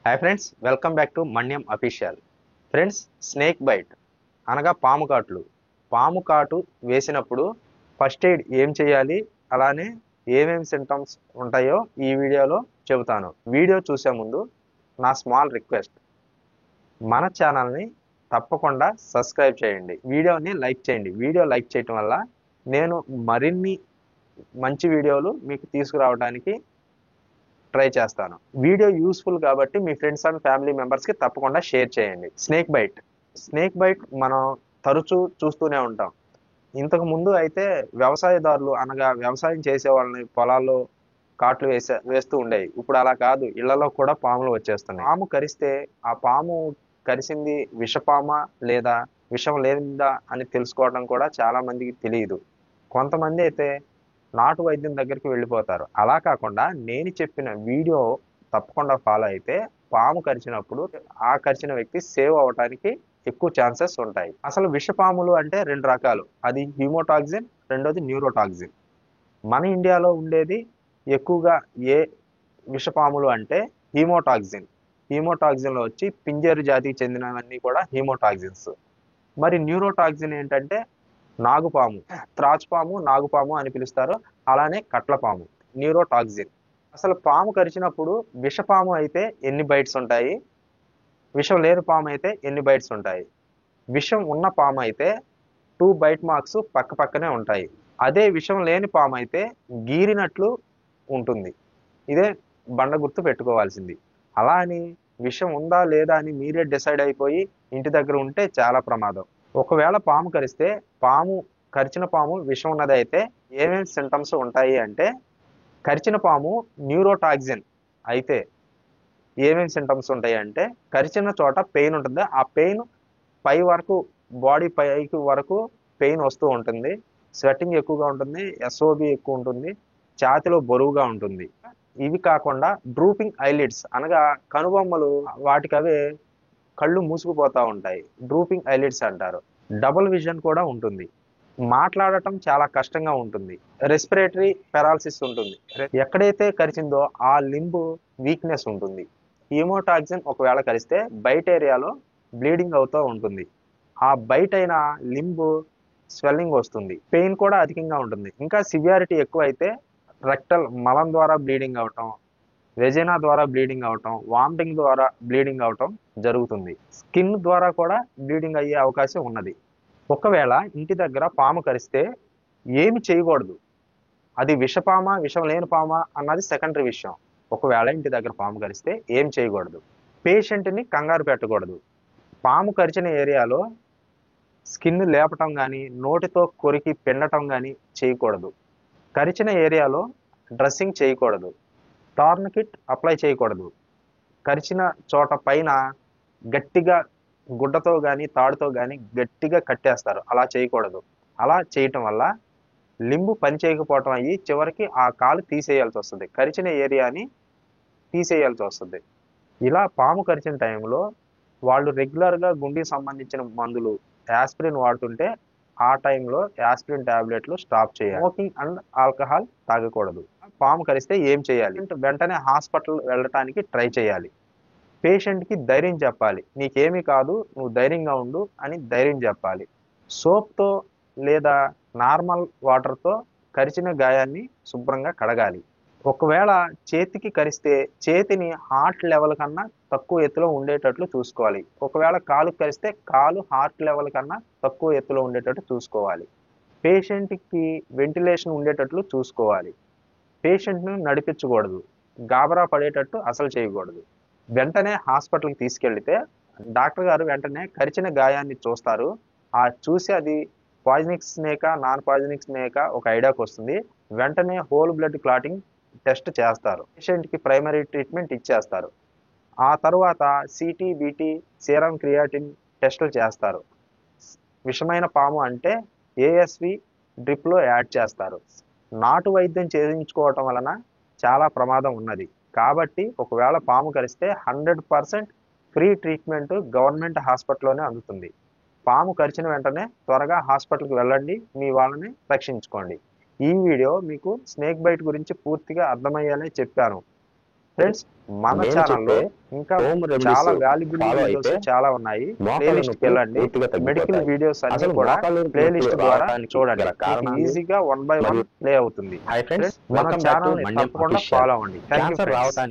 Hi friends, welcome back to Manyam official. Friends, snake bite అనగా పాము కాట్లు. పాము కాటు వేసినప్పుడు ఫస్ట్ ఎయిడ్ ఏం చేయాలి, అలానే ఏమేమి సింటమ్స్ ఉంటాయో ఈ వీడియోలో చెబుతాను. వీడియో చూసే ముందు నా స్మాల్ రిక్వెస్ట్, మన ఛానల్ని తప్పకుండా సబ్స్క్రైబ్ చేయండి, వీడియోని లైక్ చేయండి. వీడియో లైక్ చేయటం వల్ల నేను మరిన్ని మంచి వీడియోలు మీకు తీసుకురావడానికి ట్రై చేస్తాను. వీడియో యూస్ఫుల్ కాబట్టి మీ ఫ్రెండ్స్ అండ్ ఫ్యామిలీ మెంబర్స్కి తప్పకుండా షేర్ చేయండి. స్నేక్ బైట్ మనం తరచూ చూస్తూనే ఉంటాం. ఇంతకు ముందు అయితే వ్యవసాయదారులు అనగా వ్యవసాయం చేసే వాళ్ళని పొలాల్లో కాట్లు వేస్తూ ఉండేవి. ఇప్పుడు అలా కాదు, ఇళ్లలో కూడా పాములు వచ్చేస్తున్నాయి. పాము కరిస్తే ఆ పాము కరిసింది విషపామా లేదా విషం లేదా అని తెలుసుకోవడం కూడా చాలా మందికి తెలియదు. కొంతమంది అయితే నాటు వైద్యం దగ్గరికి వెళ్ళిపోతారు. అలా కాకుండా నేను చెప్పిన వీడియో తప్పకుండా ఫాలో అయితే పాము కరిచినప్పుడు ఆ కరిచిన వ్యక్తి సేవ్ అవడానికి ఎక్కువ ఛాన్సెస్ ఉంటాయి. అసలు విషపాములు అంటే రెండు రకాలు, అది హ్యూమోటాక్సిన్, రెండోది న్యూరోటాక్సిన్. మన ఇండియాలో ఉండేది ఎక్కువగా ఏ విషపాములు అంటే హీమోటాక్సిన్. హీమోటాక్సిన్లో వచ్చి పింజేరు జాతికి చెందినవన్నీ కూడా హీమోటాక్సిన్స్. మరి న్యూరోటాక్సిన్ ఏంటంటే నాగుపాము, త్రాచుపాము, నాగుపాము అని పిలుస్తారు. అలానే కట్లపాము, న్యూరోటాక్సిన్. అసలు పాము కరిచినప్పుడు విషపాము అయితే ఎన్ని బైట్స్ ఉంటాయి, విషం లేని పాము అయితే ఎన్ని బైట్స్ ఉంటాయి? విషం ఉన్న పాము అయితే 2 బైట్ మార్క్స్ పక్క పక్కనే ఉంటాయి. అదే విషం లేని పాము అయితే గీరినట్లు ఉంటుంది. ఇదే బండ గుర్తు పెట్టుకోవాల్సింది. అలా అని విషం ఉందా లేదా అని మీరే డిసైడ్ అయిపోయి ఇంటి దగ్గర ఉంటే చాలా ప్రమాదం. ఒకవేళ పాము కరిస్తే, కరిచిన పాము విషం ఉన్నది అయితే ఏమేమి సింటమ్స్ ఉంటాయి అంటే, కరిచిన పాము న్యూరోటాక్సిన్ అయితే ఏమేమి సింటమ్స్ ఉంటాయి అంటే, కరిచిన చోట పెయిన్ ఉంటుంది. ఆ పెయిన్ పై వరకు, బాడీ పైకి వరకు పెయిన్ వస్తూ ఉంటుంది. స్వెట్టింగ్ ఎక్కువగా ఉంటుంది, ఎస్ఓబి ఎక్కువ ఉంటుంది, ఛాతిలో బరువుగా ఉంటుంది. ఇవి కాకుండా డ్రూపింగ్ ఐలిడ్స్ అనగా కనుబొమ్మలు వాటికవే కళ్ళు మూసుకుపోతూ ఉంటాయి, డ్రూపింగ్ ఐలిడ్స్ అంటారు. డబుల్ విజన్ కూడా ఉంటుంది. మాట్లాడటం చాలా కష్టంగా ఉంటుంది. రెస్పిరేటరీ పెరాలసిస్ ఉంటుంది. ఎక్కడైతే కరిచిందో ఆ లింబ్ వీక్నెస్ ఉంటుంది. హీమోటాక్సిన్ ఒకవేళ కరిస్తే బయట ఏరియాలో బ్లీడింగ్ అవుతూ ఉంటుంది. ఆ బయట అయిన లింబ్ స్వెల్లింగ్ వస్తుంది, పెయిన్ కూడా అధికంగా ఉంటుంది. ఇంకా సివియారిటీ ఎక్కువ అయితే రెక్టల్ మలం ద్వారా బ్లీడింగ్ అవటం, వెజైనా ద్వారా బ్లీడింగ్ అవటం, వామిటింగ్ ద్వారా బ్లీడింగ్ అవటం జరుగుతుంది. స్కిన్ ద్వారా కూడా బ్లీడింగ్ అయ్యే అవకాశం ఉన్నది. ఒకవేళ ఇంటి దగ్గర పాము కరిస్తే ఏమి చేయకూడదు, అది విషపామా విషం లేని పామా అన్నది సెకండరీ విషయం. ఒకవేళ ఇంటి దగ్గర పాము కరిస్తే ఏం చేయకూడదు, పేషెంట్ని కంగారు పెట్టకూడదు. పాము కరిచిన ఏరియాలో స్కిన్ లేపటం కానీ, నోటితో కొరికి పిండటం కానీ చేయకూడదు. కరిచిన ఏరియాలో డ్రెస్సింగ్ చేయకూడదు, టార్నికిట్ అప్లై చేయకూడదు. కరిచిన చోట పైన గట్టిగా గుడ్డతో కానీ తాడుతో కానీ గట్టిగా కట్టేస్తారు, అలా చేయకూడదు. అలా చేయటం వల్ల లింబు పని చేయకపోవటం అయ్యి చివరికి ఆ కాలు తీసేయాల్సి వస్తుంది, కరిచిన ఏరియాని తీసేయాల్సి వస్తుంది. ఇలా పాము కరిచిన టైంలో వాళ్ళు రెగ్యులర్గా గుండెకి సంబంధించిన మందులు యాస్పిరిన్ వాడుతుంటే ఆ టైంలో యాస్పిరిన్ టాబ్లెట్లు స్టాప్ చేయాలి. స్మోకింగ్ అండ్ ఆల్కహాల్ తాగకూడదు. పాము కరిస్తే ఏం చేయాలి? వెంటనే హాస్పిటల్ వెళ్ళటానికి ట్రై చేయాలి. పేషెంట్కి ధైర్యం చెప్పాలి, నీకేమీ కాదు, నువ్వు ధైర్యంగా ఉండు అని ధైర్యం చెప్పాలి. సోప్తో లేదా నార్మల్ వాటర్తో కరిచిన గాయాన్ని శుభ్రంగా కడగాలి. ఒకవేళ చేతికి కరిస్తే చేతిని హార్ట్ లెవెల్ కన్నా తక్కువ ఎత్తులో ఉండేటట్లు చూసుకోవాలి. ఒకవేళ కాలుకి కరిస్తే కాలు హార్ట్ లెవెల్ కన్నా తక్కువ ఎత్తులో ఉండేటట్టు చూసుకోవాలి. పేషెంట్కి వెంటిలేషన్ ఉండేటట్లు చూసుకోవాలి. పేషెంట్ను నడిపించకూడదు, గాబరా పడేటట్టు అసలు చేయకూడదు. వెంటనే హాస్పిటల్కి తీసుకెళ్తే డాక్టర్ గారు వెంటనే కరిచిన గాయాన్ని చూస్తారు. చూసి అది పాయిజనిక్ స్నేకా నాన్ పాయిజనిక్ స్నేకా ఒక ఐడియాకి వస్తుంది. వెంటనే హోల్ బ్లడ్ క్లాటింగ్ టెస్ట్ చేస్తారు, పేషెంట్కి ప్రైమరీ ట్రీట్మెంట్ ఇచ్చేస్తారు. ఆ తర్వాత సిటీ బీటీ సీరం క్రియాటిన్ టెస్టులు చేస్తారు. విషమైన పాము అంటే ఏఎస్వి డ్రిప్లో యాడ్ చేస్తారు. నాటు వైద్యం చేయించుకోవటం వలన చాలా ప్రమాదం ఉన్నది. కాబట్టి ఒకవేళ పాము కరిస్తే 100% ఫ్రీ ట్రీట్మెంట్ గవర్నమెంట్ హాస్పిటల్లోనే అందుతుంది. పాము కరిచిన వెంటనే త్వరగా హాస్పిటల్కి వెళ్ళండి, మీ వాళ్ళని రక్షించుకోండి. ఈ వీడియో మీకు స్నేక్ బైట్ గురించి పూర్తిగా అర్థమయ్యేలా చెప్పాను. ఫ్రెండ్స్ మన నేను ఛానల్లో చెప్పే ఇంకా హోమ్ రెమెడీస్ చాలా వాల్యుబుల్ ఫాలో వీడియోస్ అయితే చాలా ఉన్నాయి. మోకాళ్ళ ప్లేలిస్ట్ నొప్పులు వెళ్ళండి, పూర్తిగా మెడికల్ తగ్గిపోతాయి. వీడియోస్ అన్ని అసలు కూడా మోకాళ్ళ ప్లేలిస్ట్ నొప్పులు ద్వారా రావడానికి చూడండి. గల మీకు కారణాలు ఈజీగా 1 by 1 మరియు ప్లే అవుతుంది. హాయ్ ఫ్రెండ్స్, మన వెల్కమ్ బ్యాక్ టు ఛానల్ ని మన్యం తప్పకుండా అఫీషియల్. ఫాలో అవ్వండి. Thank you cancer friends. రావడానికి